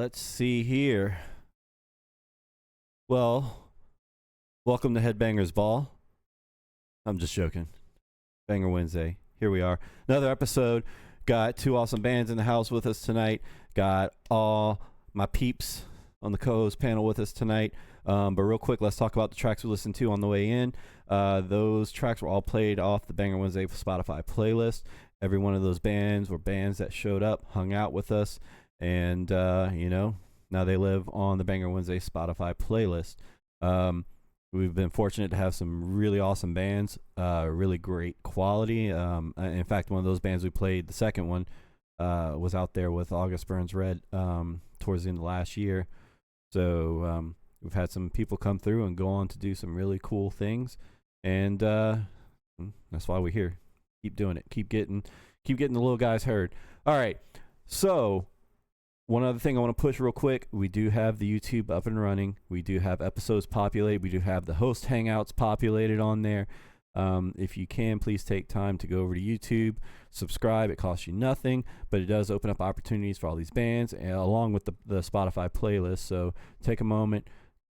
let's see here. Well, welcome to Headbangers Ball. I'm just joking. Banger Wednesday. Here we are. Another episode. Got two awesome bands in the house with us tonight. Got all my peeps on the co-host panel with us tonight. But real quick, let's talk about the tracks we listened to on the way in. Those tracks were all played off the Banger Wednesday Spotify playlist. Every one of those bands were bands that showed up, hung out with us, and, now they live on the Banger Wednesday Spotify playlist. We've been fortunate to have some really awesome bands, really great quality. In fact, one of those bands we played, the second one, was out there with August Burns Red towards the end of last year. So we've had some people come through and go on to do some really cool things, and that's why we're here. Keep doing it. Keep getting the little guys heard. All right. So one other thing I want to push real quick. We do have the YouTube up and running. We do have episodes populated. We do have the host hangouts populated on there. If you can, please take time to go over to YouTube, subscribe. It costs you nothing, but it does open up opportunities for all these bands, along with the Spotify playlist. So take a moment,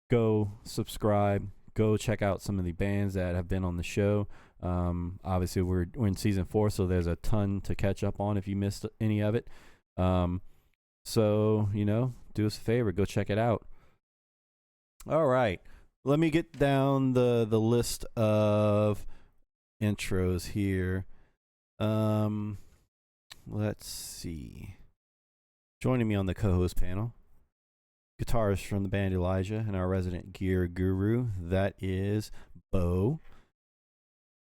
go subscribe, go check out some of the bands that have been on the show. Obviously, we're in season 4, so there's a ton to catch up on if you missed any of it. So, do us a favor, go check it out. All right. Let me get down the list of intros here. Let's see. Joining me on the co-host panel, guitarist from the band Elijah and our resident gear guru, that is Bo.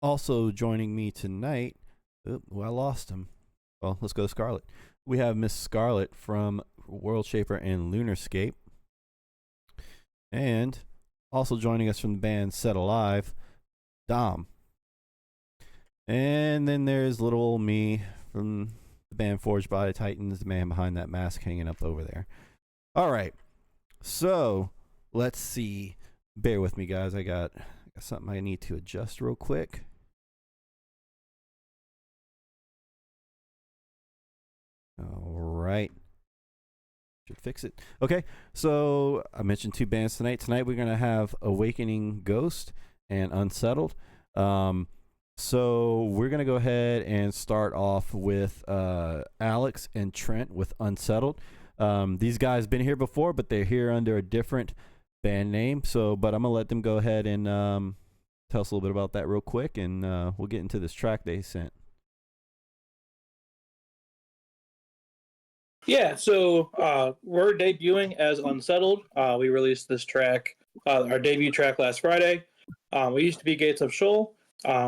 Also joining me tonight, I lost him. Well, let's go to Scarlett. We have Miss Scarlett from World Shaper and Lunarscape. And also joining us from the band Set Alive, Dom. And then there's little old me from the band Forged by the Titans, the man behind that mask hanging up over there. All right. So, let's see. Bear with me, guys. I got something I need to adjust real quick. All right. Should fix it. Okay, so I mentioned two bands tonight. Tonight we're going to have Awakening Ghost and Unsettled. So we're going to go ahead and start off with Alex and Trent with Unsettled. These guys been here before, but they're here under a different band name. But I'm going to let them go ahead and tell us a little bit about that real quick, and we'll get into this track they sent. Yeah, so we're debuting as Unsettled. We released this track, our debut track, last Friday. We used to be Gates of Sheol.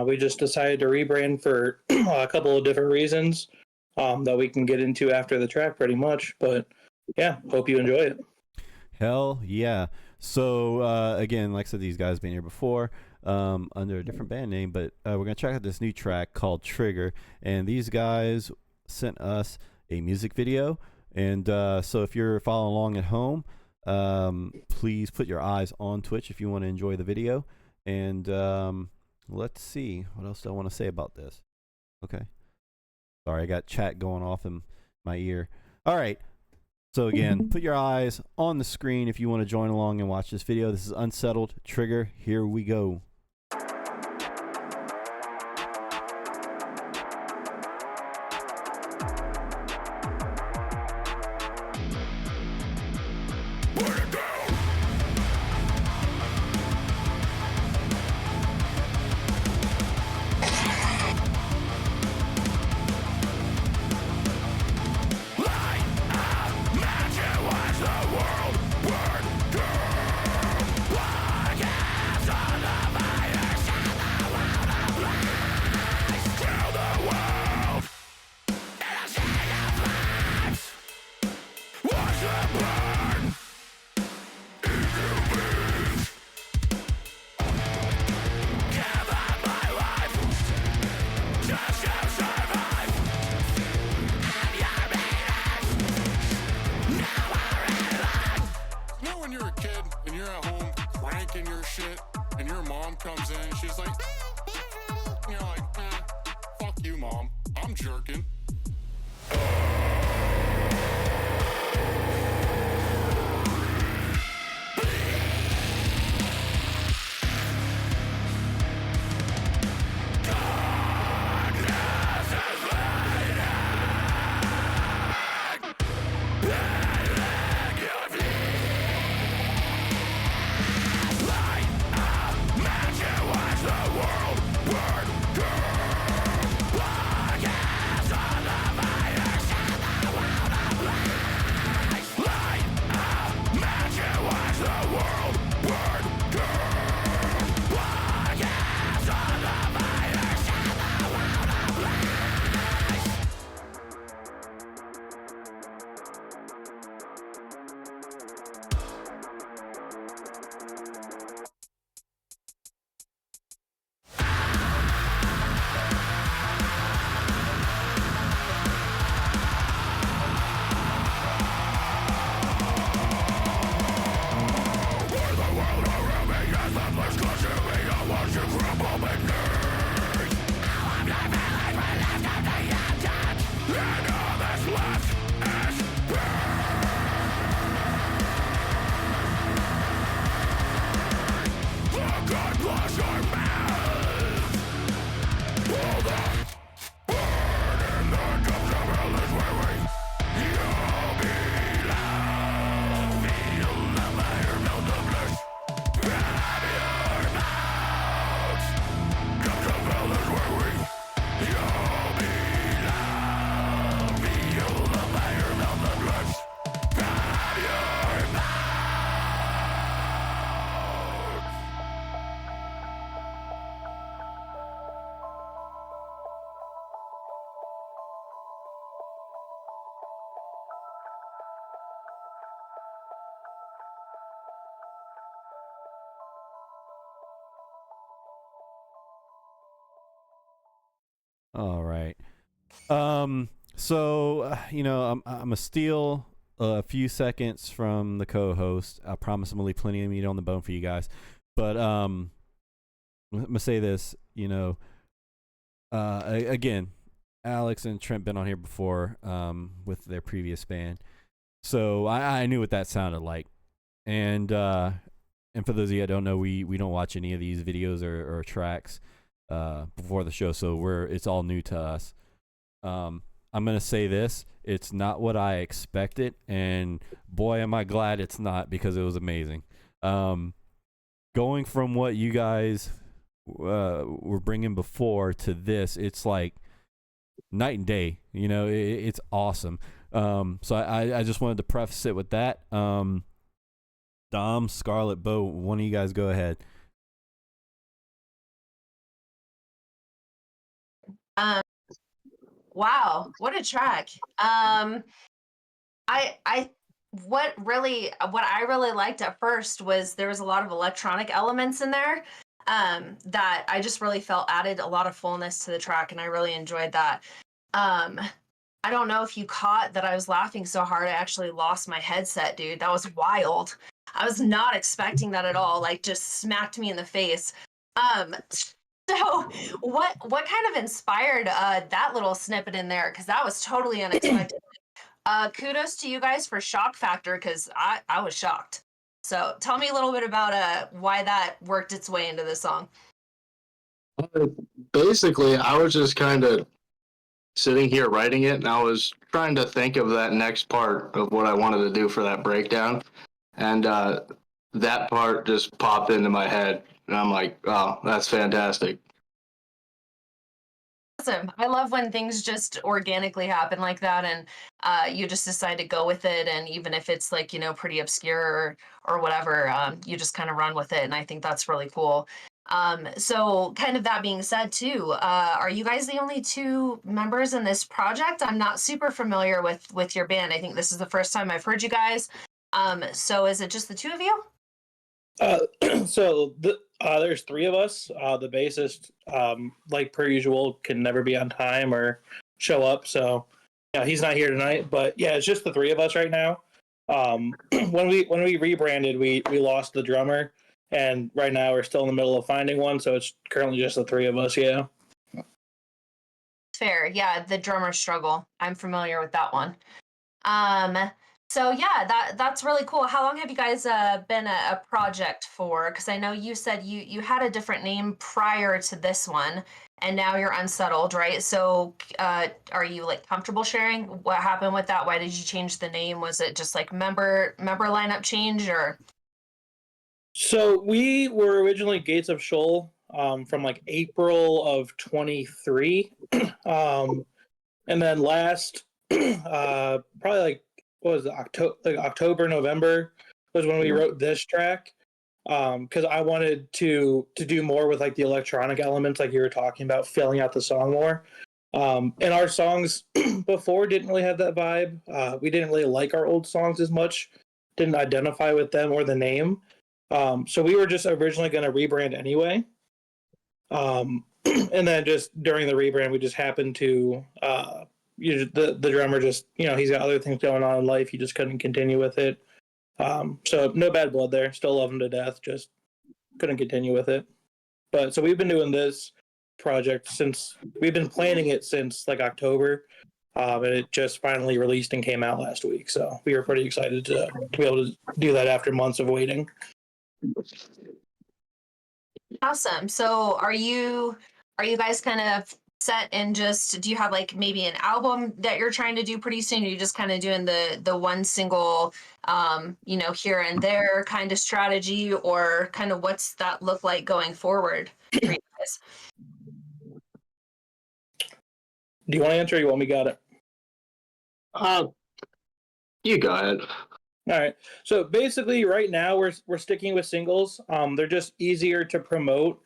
We just decided to rebrand for a couple of different reasons that we can get into after the track pretty much. But yeah, hope you enjoy it. Hell yeah. So again, like I said, these guys been here before under a different band name, but we're going to check out this new track called Trigger. And these guys sent us a music video, and so if you're following along at home, please put your eyes on Twitch if you want to enjoy the video. And let's see, what else do I want to say about this? Okay, sorry, I got chat going off in my ear. All right, so again, put your eyes on the screen if you want to join along and watch this video. This is Unsettled Trigger. Here we go. I'm jerking. All right. So I'm gonna steal a few seconds from the co-host. I promise I'm gonna leave plenty of meat on the bone for you guys. But I'm gonna say this. Again, Alex and Trent been on here before with their previous band, so I knew what that sounded like. And for those of you that don't know, we don't watch any of these videos or tracks before the show, so it's all new to us. I'm gonna say this: it's not what I expected, and boy, am I glad it's not, because it was amazing. Going from what you guys were bringing before to this, it's like night and day. It's awesome. So I just wanted to preface it with that. Dom, Scarlett, Bo, one of you guys go ahead. Wow, what a track. What I really liked at first was there was a lot of electronic elements in there that I just really felt added a lot of fullness to the track, and I really enjoyed that. I don't know if you caught that I was laughing so hard I actually lost my headset, dude. That was wild. I was not expecting that at all. Like, just smacked me in the face. So what kind of inspired that little snippet in there? Because that was totally unexpected. Kudos to you guys for shock factor, because I was shocked. So tell me a little bit about why that worked its way into the song. Basically, I was just kind of sitting here writing it, and I was trying to think of that next part of what I wanted to do for that breakdown. And that part just popped into my head, and I'm like, oh, that's fantastic. Awesome. I love when things just organically happen like that, and you just decide to go with it. And even if it's like, pretty obscure or whatever, you just kind of run with it. And I think that's really cool. So kind of that being said too, are you guys the only two members in this project? I'm not super familiar with your band. I think this is the first time I've heard you guys. So is it just the two of you? There's three of us. The bassist, like per usual, can never be on time or show up, so yeah, he's not here tonight. But yeah, it's just the three of us right now. When we rebranded, we lost the drummer, and right now we're still in the middle of finding one, so it's currently just the three of us. Yeah. Fair. Yeah, the drummer struggle. I'm familiar with that one. So yeah, that's really cool. How long have you guys been a project for? Because I know you said you had a different name prior to this one, and now you're Unsettled, right? So are you like comfortable sharing what happened with that? Why did you change the name? Was it just like member lineup change, or? So we were originally Gates of Shoal from like April of 23, and then last probably like, what was it, October, November was when we wrote this track, because I wanted to do more with like the electronic elements, like you were talking about, filling out the song more. And our songs before didn't really have that vibe. We didn't really like our old songs as much, didn't identify with them or the name. So we were just originally going to rebrand anyway. And then just during the rebrand, we just happened to the drummer just, he's got other things going on in life. He just couldn't continue with it. So no bad blood there. Still love him to death. Just couldn't continue with it. But so we've been doing this project since we've been planning it since like October. And it just finally released and came out last week. So we were pretty excited to be able to do that after months of waiting. Awesome. So are you guys kind of set in just, do you have like maybe an album that you're trying to do pretty soon? Or are you just kind of doing the one single, here and there kind of strategy, or kind of what's that look like going forward for you guys? Do you want to answer or you want me got it? You got it. All right. So basically, right now we're sticking with singles. They're just easier to promote.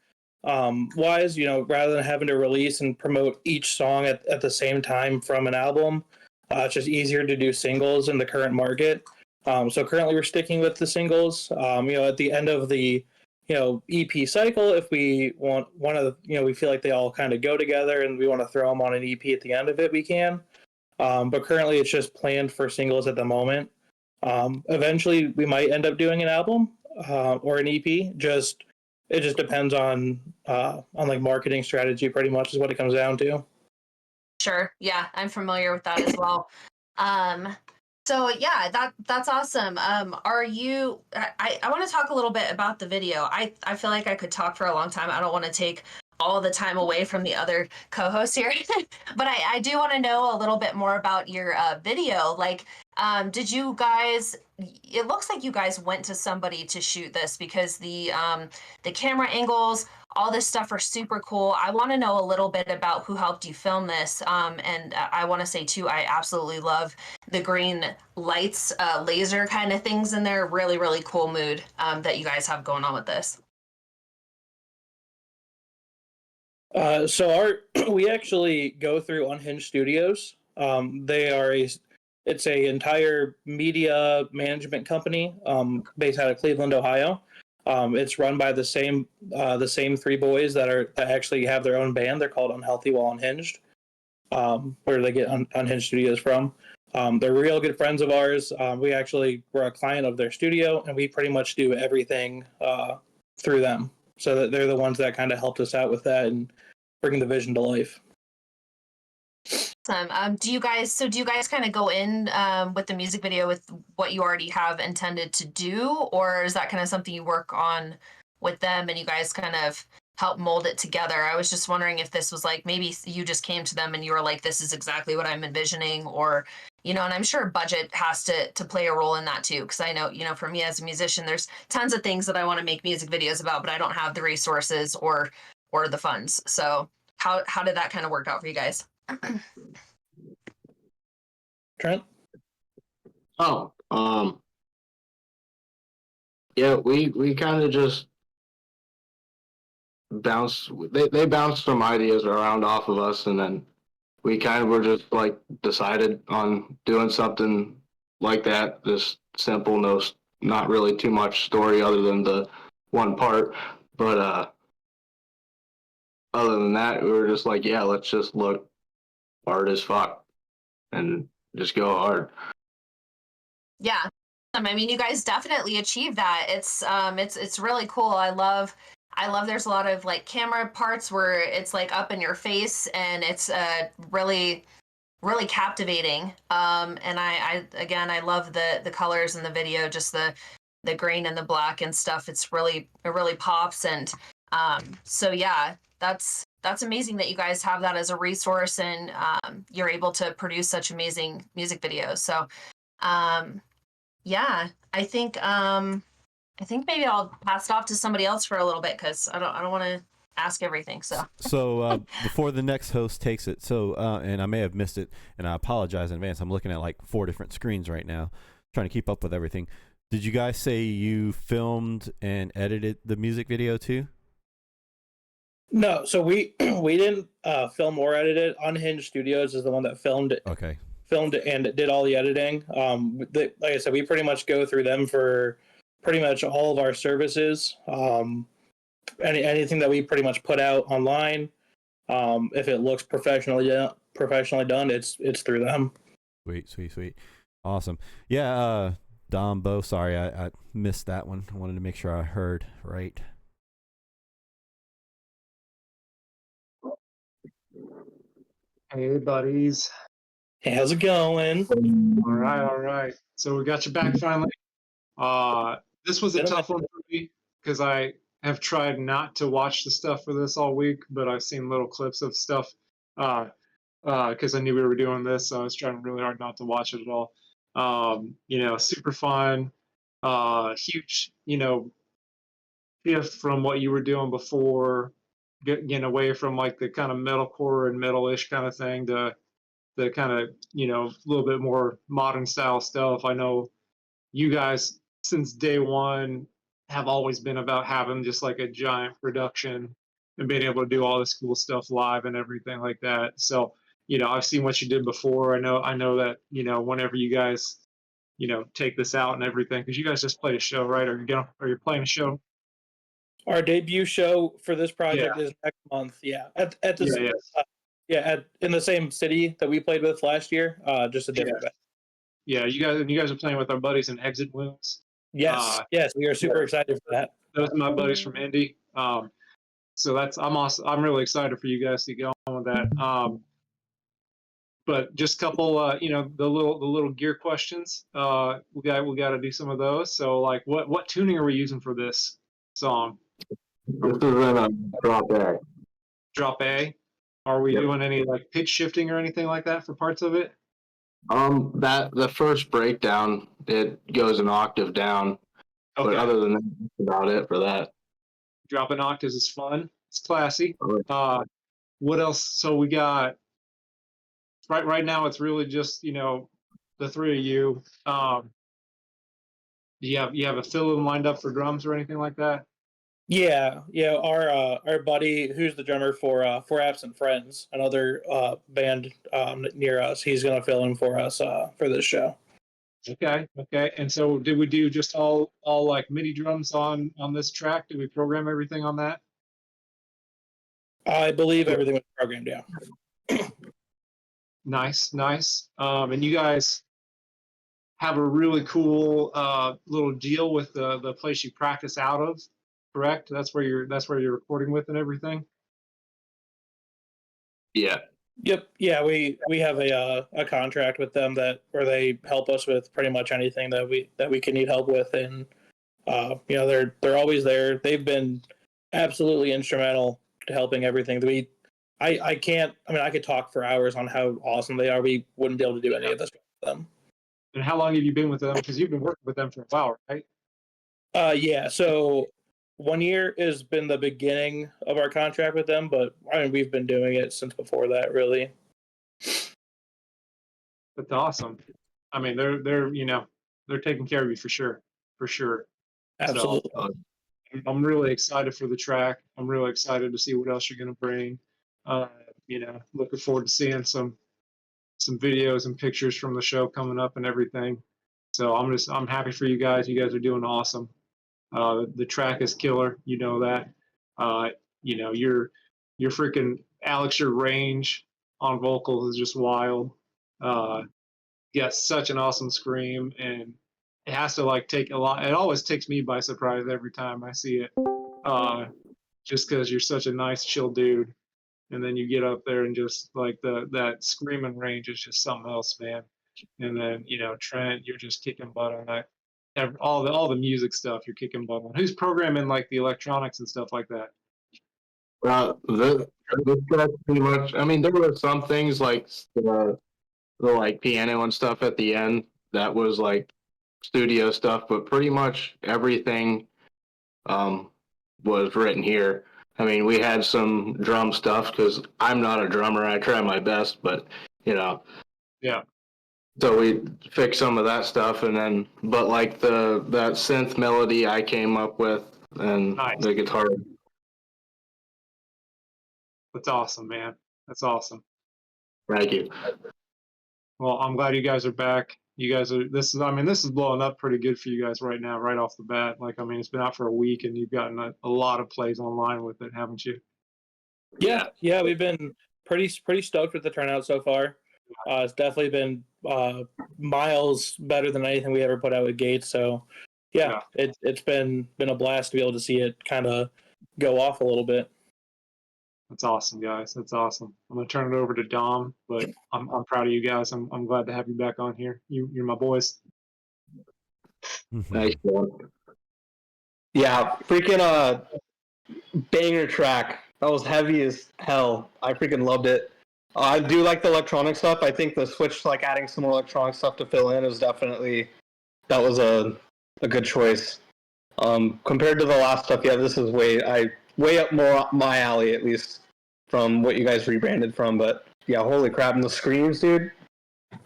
Wise, rather than having to release and promote each song at the same time from an album, it's just easier to do singles in the current market. So currently we're sticking with the singles. At the end of the EP cycle, if we want one of the, we feel like they all kind of go together and we want to throw them on an EP at the end of it, we can. But currently it's just planned for singles at the moment. Eventually we might end up doing an album or an EP. It just depends on like marketing strategy, pretty much is what it comes down to. Sure. Yeah, I'm familiar with that as well. So yeah, that's awesome. Are you? I want to talk a little bit about the video. I feel like I could talk for a long time. I don't want to take all the time away from the other co-hosts here, but I do want to know a little bit more about your video. Like, did you guys? It looks like you guys went to somebody to shoot this, because the camera angles, all this stuff are super cool. I want to know a little bit about who helped you film this. And I want to say too, I absolutely love the green lights, laser kind of things in there. Really, really cool mood that you guys have going on with this. So we actually go through Unhinged Studios. It's a entire media management company based out of Cleveland, Ohio. It's run by the same three boys that actually have their own band. They're called Unhealthy While Unhinged, where they get Unhinged Studios from. They're real good friends of ours. We're a client of their studio, and we pretty much do everything through them. So that they're the ones that kind of helped us out with that and bring the vision to life. Do you guys kind of go in with the music video with what you already have intended to do, or is that kind of something you work on with them and you guys kind of help mold it together? I was just wondering if this was like, maybe you just came to them and you were like, this is exactly what I'm envisioning, or, and I'm sure budget has to play a role in that too. Cause I know, for me as a musician, there's tons of things that I want to make music videos about, but I don't have the resources or the funds. So how did that kind of work out for you guys? Trent? Yeah, we kind of just bounce. They bounced some ideas around off of us, and then we kind of were just like decided on doing something like that. Just simple, not really too much story other than the one part. But other than that, we were just like, yeah, let's just look hard as fuck and just go hard. Yeah. I mean, you guys definitely achieved that. It's really cool. I love there's a lot of like camera parts where it's like up in your face, and it's really, really captivating. And I love the colors in the video, just the green and the black and stuff. It really pops. And so yeah, that's amazing that you guys have that as a resource, and you're able to produce such amazing music videos. So yeah, I think maybe I'll pass it off to somebody else for a little bit, because I don't want to ask everything. So Before the next host takes it, and I may have missed it, and I apologize in advance. I'm looking at like 4 different screens right now, trying to keep up with everything. Did you guys say you filmed and edited the music video too? No, so we didn't film or edit it. Unhinged Studios is the one that filmed it. Okay. Filmed it and did all the editing. Like I said, we pretty much go through them for pretty much all of our services. Anything that we pretty much put out online, if it looks professionally done, it's through them. Sweet. Awesome. Yeah, Dom, Bo, sorry, I missed that one. I wanted to make sure I heard right. Hey, buddies. Hey, how's it going? All right. So we got you back finally. This was a tough one for me, because I have tried not to watch the stuff for this all week, but I've seen little clips of stuff Because I knew we were doing this, so I was trying really hard not to watch it at all. Super fun, huge, shift from what you were doing before, getting away from like the kind of metalcore and metal-ish kind of thing to the kind of, a little bit more modern style stuff. I know you guys since day one have always been about having just like a giant production and being able to do all this cool stuff live and everything like that. So, I've seen what you did before. I know that, whenever you guys, take this out and everything, because you guys just played a show, right? Are you playing a show? Our debut show for this project Yeah. is next month. Yeah, at Yeah, this, in the same city that we played with last year, just a different band. Yeah. You guys are playing with our buddies in Exit Wounds. Yes, we are super excited for that. Those are my buddies from Indy. So I'm really excited for you guys to get on with that. But just a couple, the little gear questions. We got to do some of those. So like, what tuning are we using for this song? This is in a drop A. Drop A. Are we doing any like pitch shifting or anything like that for parts of it? That the first breakdown, it goes an octave down. Okay. But other than that, that's about it for that. Dropping octaves is fun. It's classy. Right. What else? So we got right now. It's really just the three of you. You have a fill-in lined up for drums or anything like that? Yeah. Our buddy, who's the drummer for Absent Friends, another band near us, he's gonna fill in for us for this show. Okay. And so, did we do just all like MIDI drums on this track? Did we program everything on that? I believe everything was programmed down. Nice. And you guys have a really cool little deal with the place you practice out of, correct? That's where you're recording with and everything. Yeah. Yep. Yeah, we have a contract with them where they help us with pretty much anything that we can need help with, and they're always there. They've been absolutely instrumental to helping everything. I could talk for hours on how awesome they are. We wouldn't be able to do any of this with them. And how long have you been with them? Because you've been working with them for a while, right? Yeah. So 1 year has been the beginning of our contract with them, but we've been doing it since before that, really. That's awesome. I mean, they're taking care of you for sure. Absolutely. So, I'm really excited for the track. I'm really excited to see what else you're going to bring. Looking forward to seeing some videos and pictures from the show coming up and everything. So I'm happy for you guys. You guys are doing awesome. The track is killer. You know that. Your freaking Alex, your range on vocals is just wild. You got such an awesome scream, and it has to like take a lot. It always takes me by surprise every time I see it. Just because you're such a nice, chill dude, and then you get up there and just like that screaming range is just something else, man. And then Trent, you're just kicking butt on that. All the music stuff you're kicking butt on. Who's programming like the electronics and stuff like that? This track pretty much. I mean, there were some things like the like piano and stuff at the end that was like studio stuff, but pretty much everything was written here. I mean, we had some drum stuff because I'm not a drummer. I try my best, but Yeah. So we fixed some of that stuff, and then, but like that synth melody I came up with, and Nice. the guitar. That's awesome, man. That's awesome. Thank you. Well, I'm glad you guys are back. You guys are. This is blowing up pretty good for you guys right now, right off the bat. Like, I mean, it's been out for a week, and you've gotten a lot of plays online with it, haven't you? Yeah, we've been pretty stoked with the turnout so far. It's definitely been miles better than anything we ever put out with Gates. So yeah. It's been a blast to be able to see it kind of go off a little bit. That's awesome, guys. That's awesome. I'm gonna turn it over to Dom, but I'm proud of you guys. I'm glad to have you back on here. You're my boys. Nice one. Yeah, freaking banger track. That was heavy as hell. I freaking loved it. I do like the electronic stuff. I think the switch to like adding some more electronic stuff to fill in is definitely that was a good choice. Compared to the last stuff, yeah, this is way up more my alley at least from what you guys rebranded from. But yeah, holy crap! And the screams, dude.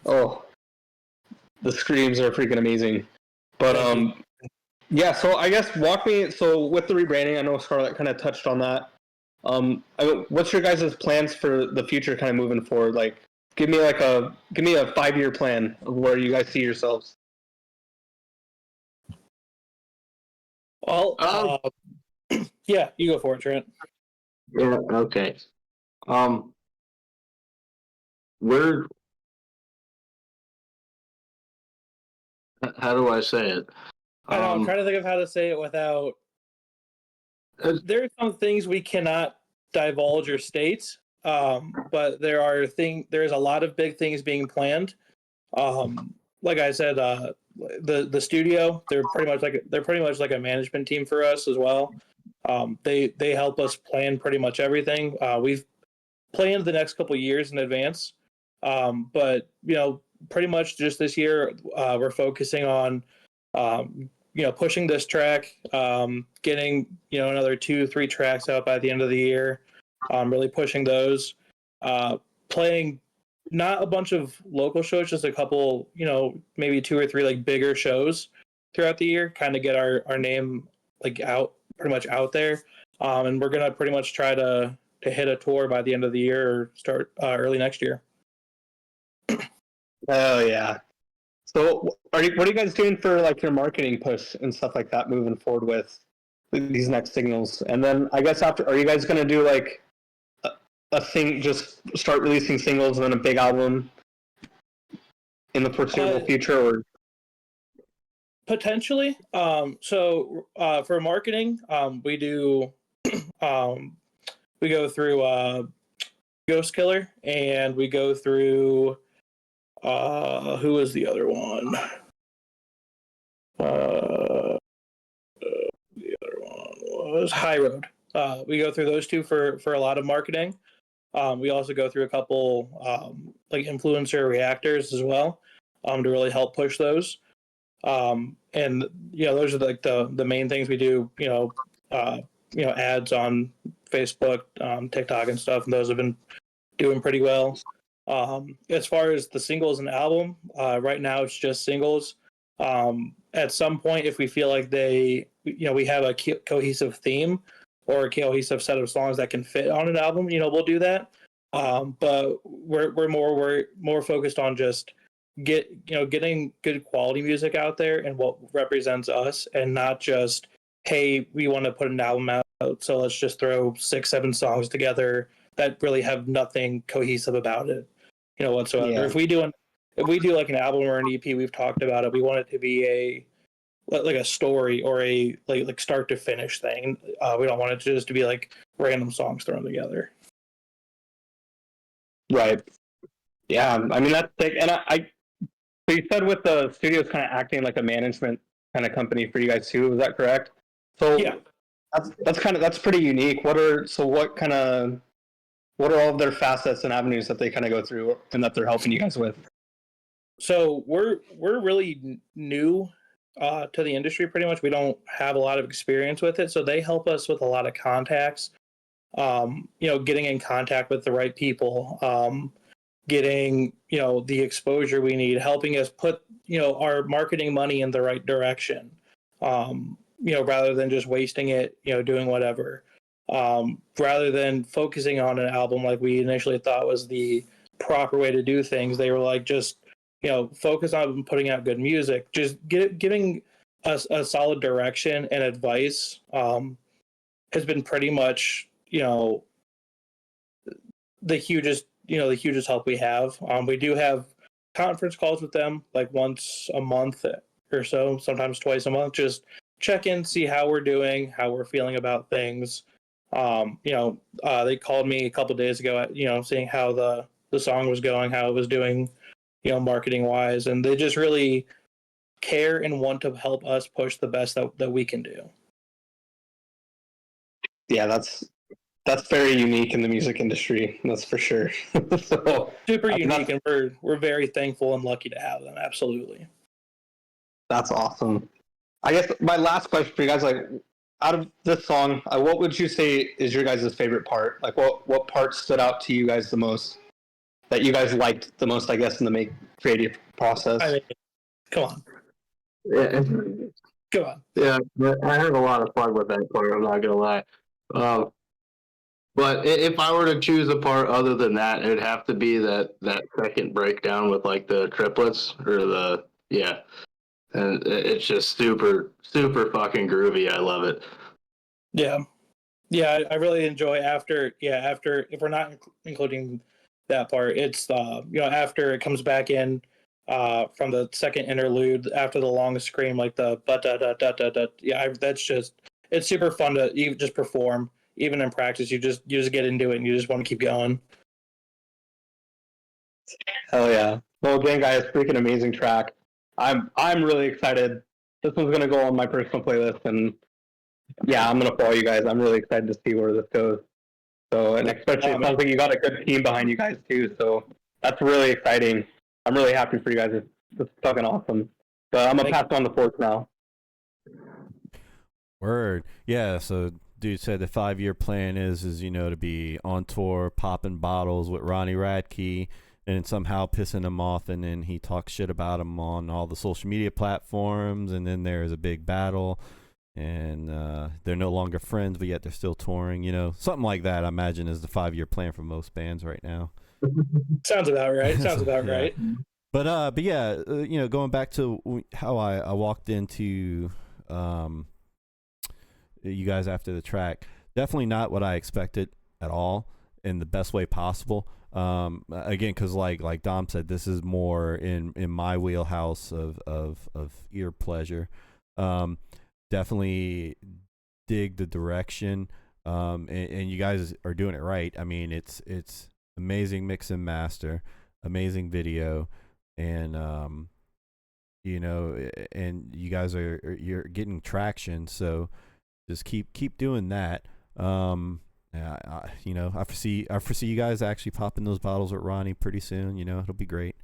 Oh, the screams are freaking amazing. But yeah. So I guess walk me. So with the rebranding, I know Scarlett kind of touched on that. What's your guys' plans for the future, kind of moving forward? Like, give me a 5-year plan of where you guys see yourselves. Well, yeah, you go for it, Trent. Yeah. Okay. We're how do I say it? I know I'm trying to think of how to say it without. There are some things we cannot divulge or state, but there's a lot of big things being planned. Like I said, the studio they're pretty much like a management team for us as well. They help us plan pretty much everything. We've planned the next couple years in advance, but pretty much just this year we're focusing on pushing this track, getting another 2-3 tracks out by the end of the year, really pushing those, playing not a bunch of local shows, just a couple, maybe 2 or 3 like bigger shows throughout the year, kind of get our name like out pretty much out there, and we're gonna pretty much try to hit a tour by the end of the year or start early next year. Oh yeah. So what are you guys doing for like your marketing push and stuff like that moving forward with these next signals? And then I guess after, are you guys gonna do like a thing, just start releasing singles and then a big album in the foreseeable future, or potentially? So for marketing, we do we go through Ghost Killer, and we go through who was the other one? The other one was High Road. We go through those two for a lot of marketing. We also go through a couple like influencer reactors as well, to really help push those. And those are like the main things we do. Ads on Facebook, TikTok, and stuff, and those have been doing pretty well. As far as the singles and album, right now it's just singles. At some point, if we feel like we have a cohesive theme or a cohesive set of songs that can fit on an album, we'll do that. But we're more focused on just getting good quality music out there and what represents us, and not just, hey, we want to put an album out, so let's just throw 6-7 songs together that really have nothing cohesive about it, whatsoever. Yeah. If we do like an album or an EP, we've talked about it. We want it to be like a story or a like start to finish thing. We don't want it just to be like random songs thrown together. right? Yeah, I mean that's big. And so you said with the studios kind of acting like a management kind of company for you guys too. Is that correct? So Yeah. That's pretty unique. What are all of their facets and avenues that they kind of go through and that they're helping you guys with? So we're really new to the industry. Pretty much, we don't have a lot of experience with it, so they help us with a lot of contacts. Getting in contact with the right people, getting the exposure we need, helping us put our marketing money in the right direction. Rather than just wasting it, doing whatever. Rather than focusing on an album like we initially thought was the proper way to do things, they were like, just focus on putting out good music. Just giving us a solid direction and advice has been pretty much the hugest help we have. We do have conference calls with them like once a month or so, sometimes twice a month. Just check in, see how we're doing, how we're feeling about things. They called me a couple days ago, seeing how the song was going, how it was doing, marketing wise, and they just really care and want to help us push the best that we can do. Yeah, that's that's very unique in the music industry. That's for sure. So Super I mean, unique, and we're very thankful and lucky to have them. Absolutely. that's awesome. I guess my last question for you guys, like, out of this song, what would you say is your guys' favorite part? Like, what part stood out to you guys the most? That you guys liked the most, I guess, in the creative process? I mean, come on, Yeah, come on. yeah, but I had a lot of fun with that part. I'm not gonna lie. But if I were to choose a part other than that, it'd have to be that second breakdown with like the triplets or the yeah, and it's just super fucking groovy. I love it. Yeah, yeah. I really enjoy after. Yeah, after if we're not including that part, it's after it comes back in from the second interlude after the long scream, like the but da da da da da. Yeah, that's just it's super fun to even just perform. Even in practice, you just get into it and you just want to keep going. Hell yeah! Well, again, guys, freaking amazing track. I'm really excited. This one's gonna go on my personal playlist, and yeah, I'm gonna follow you guys. I'm really excited to see where this goes. So, and especially it sounds like you got a good team behind you guys too. So that's really exciting. I'm really happy for you guys. It's fucking awesome. So I'm gonna pass on the fork now. Word. Yeah, so dude said the 5-year plan is to be on tour, popping bottles with Ronnie Radke, and somehow pissing him off, and then he talks shit about him on all the social media platforms, and then there's a big battle, and they're no longer friends, but yet they're still touring. Something like that, I imagine, is the 5-year plan for most bands right now. Sounds about right. Sounds about Yeah. right. But yeah, going back to how I walked into you guys after the track, definitely not what I expected at all in the best way possible. Again, because like Dom said, this is more in my wheelhouse of ear pleasure. Definitely dig the direction, and you guys are doing it right. I mean, it's amazing mix and master, amazing video, and and you guys you're getting traction. So just keep doing that. I foresee you guys actually popping those bottles with Ronnie pretty soon. It'll be great.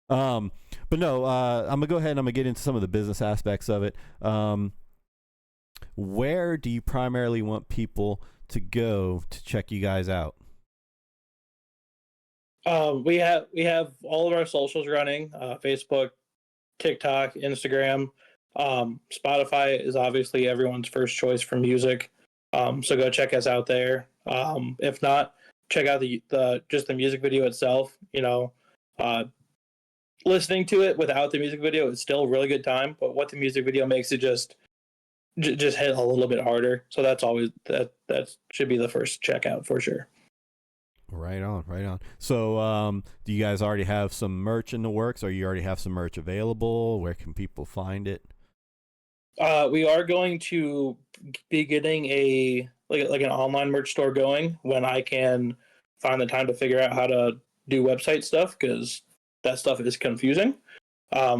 But no, I'm gonna go ahead and I'm gonna get into some of the business aspects of it. Where do you primarily want people to go to check you guys out? We have all of our socials running: Facebook, TikTok, Instagram. Spotify is obviously everyone's first choice for music. So go check us out there. If not, check out the just the music video itself. Listening to it without the music video is still a really good time, but what the music video makes it just hit a little bit harder. So that's always that should be the first checkout for sure. Right on. So, do you guys already have some merch in the works, or you already have some merch available? Where can people find it? We are going to be getting a like an online merch store going when I can find the time to figure out how to do website stuff, because that stuff is confusing.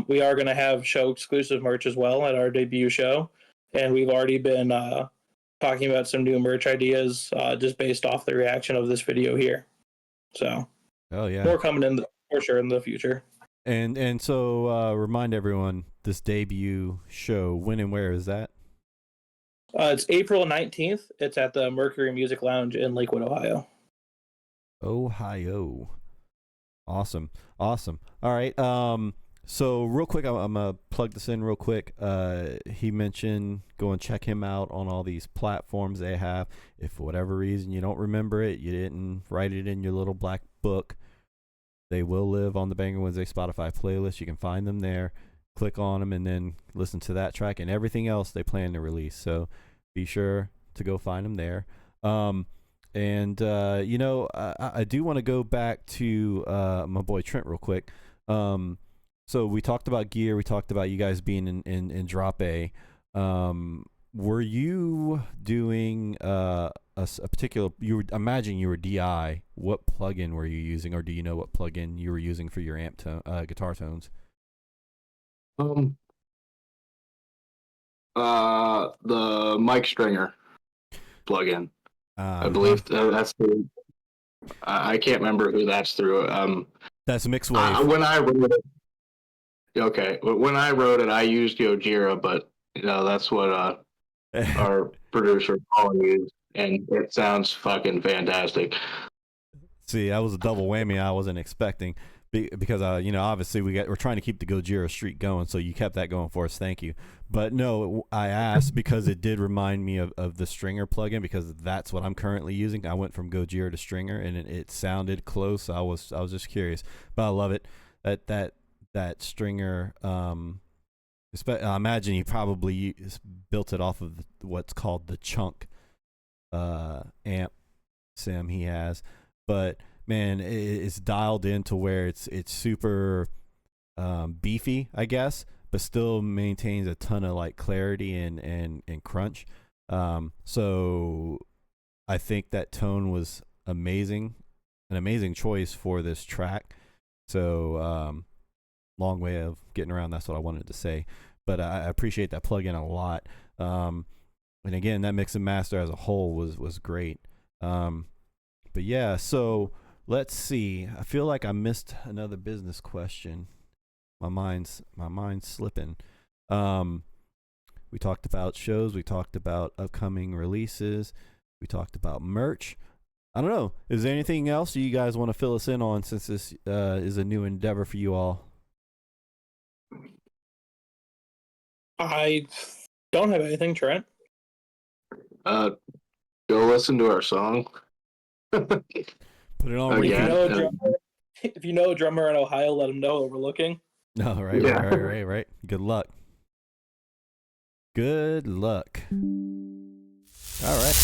We are going to have show exclusive merch as well at our debut show, and we've already been talking about some new merch ideas just based off the reaction of this video here. So, oh yeah, more coming for sure in the future. And so remind everyone, this debut show, when and where is that? It's April 19th. It's at the Mercury Music Lounge in Lakewood, Ohio. Ohio. Awesome. All right. So real quick, I'm gonna plug this in real quick. He mentioned go and check him out on all these platforms they have. If for whatever reason you don't remember it, you didn't write it in your little black book, they will live on the Banger Wednesday Spotify playlist. You can find them there. Click on them and then listen to that track and everything else they plan to release. So be sure to go find them there. I do want to go back to my boy Trent real quick. So we talked about gear. We talked about you guys being in Drop A. Were you doing a particular? Imagine you were DI. What plugin were you using, or do you know what plugin you were using for your guitar tones? The mic stringer plugin. I believe that's through. I can't remember who that's through. That's Mixed Wave. When I wrote it, okay. When I wrote it, I used Gojira, but that's what our producer Colin used, and it sounds fucking fantastic. See, that was a double whammy I wasn't expecting because obviously we're trying to keep the Gojira streak going, so you kept that going for us. Thank you. But no, I asked because it did remind me of the Stringer plugin, because that's what I'm currently using. I went from Gojira to Stringer, and it sounded close. I was just curious, but I love it. That Stringer. I imagine he probably built it off of what's called the Chunk amp sim he has. But man, it's dialed in to where it's super beefy, I guess, but still maintains a ton of like clarity and crunch. So I think that tone was amazing, an amazing choice for this track. So long way of getting around. That's what I wanted to say. But I appreciate that plugin a lot. And again, that mix and master as a whole was great. But yeah, so let's see. I feel like I missed another business question. My mind's slipping. We talked about shows. We talked about upcoming releases. We talked about merch. I don't know. Is there anything else you guys want to fill us in on, since this is a new endeavor for you all? I don't have anything, Trent. Go listen to our song. Put it on Again. If you know a drummer in Ohio, let him know what we're looking. No, right. Good luck. Good luck. All right.